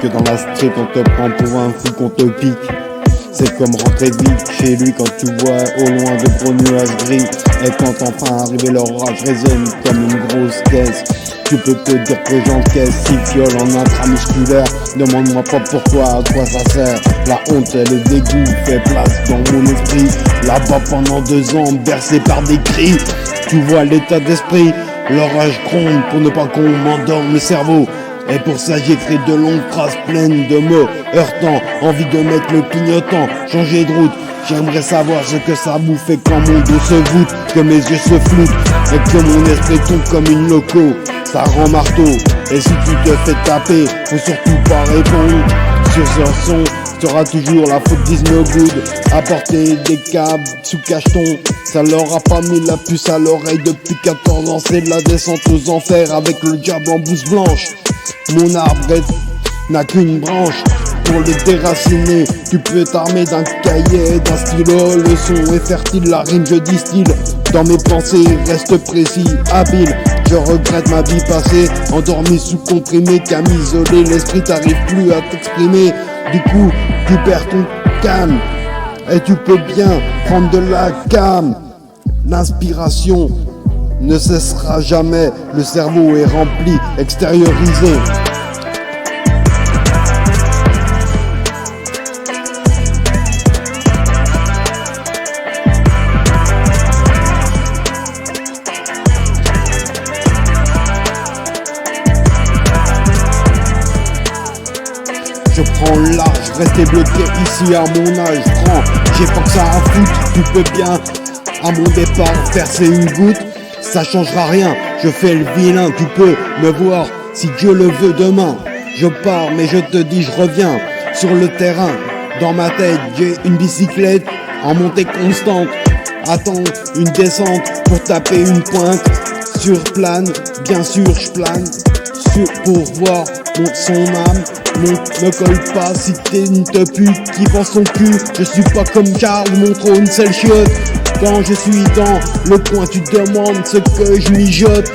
que dans la street on te prend pour un fou, qu'on te pique. C'est comme rentrer vite chez lui quand tu vois au loin de gros nuages gris. Et quand enfin arrivé l'orage résonne comme une grosse caisse. Tu peux te dire que j'encaisse 6 fioles en intramusculaire. Demande-moi pas pourquoi, à quoi ça sert. La honte et le dégoût fait place dans mon esprit. Là-bas pendant 2 ans, bercé par des cris. Tu vois l'état d'esprit, l'orage gronde pour ne pas qu'on m'endorme le cerveau. Et pour ça j'écris de longues phrases pleines de mots heurtants, envie de mettre le clignotant, changer de route. J'aimerais savoir ce que ça vous fait quand mon dos se voûte, que mes yeux se floutent et que mon esprit tombe comme une loco. Ça rend marteau, et si tu te fais taper, faut surtout pas répondre. Sur ce son, sera toujours la faute d'Isno Good. Apporter des câbles sous cacheton, ça leur a pas mis la puce à l'oreille depuis 14 ans. C'est de la descente aux enfers avec le diable en blouse blanche. Mon arbre n'a qu'une branche. Pour le déraciner, tu peux t'armer d'un cahier, d'un stylo. Le son est fertile, la rime je distille. Dans mes pensées, reste précis, habile. Je regrette ma vie passée, endormi sous comprimé, camisolé. L'esprit t'arrive plus à t'exprimer. Du coup, tu perds ton calme. Et tu peux bien prendre de la cam. L'inspiration ne cessera jamais. Le cerveau est rempli, extériorisé. Je prends large, rester bloqué ici à mon âge. J'ai pas que ça à foutre. Tu peux bien à mon départ verser une goutte. Ça changera rien, je fais le vilain. Tu peux me voir si Dieu le veut demain. Je pars mais je te dis je reviens sur le terrain. Dans ma tête j'ai une bicyclette en montée constante. Attends une descente pour taper une pointe. Sur plane, bien sûr je plane pour voir son âme. Ne colle pas si t'es une pute qui vend son cul. Je suis pas comme Karl, mon trône c'est le chiotte. Quand je suis dans le coin tu demandes ce que je mijote.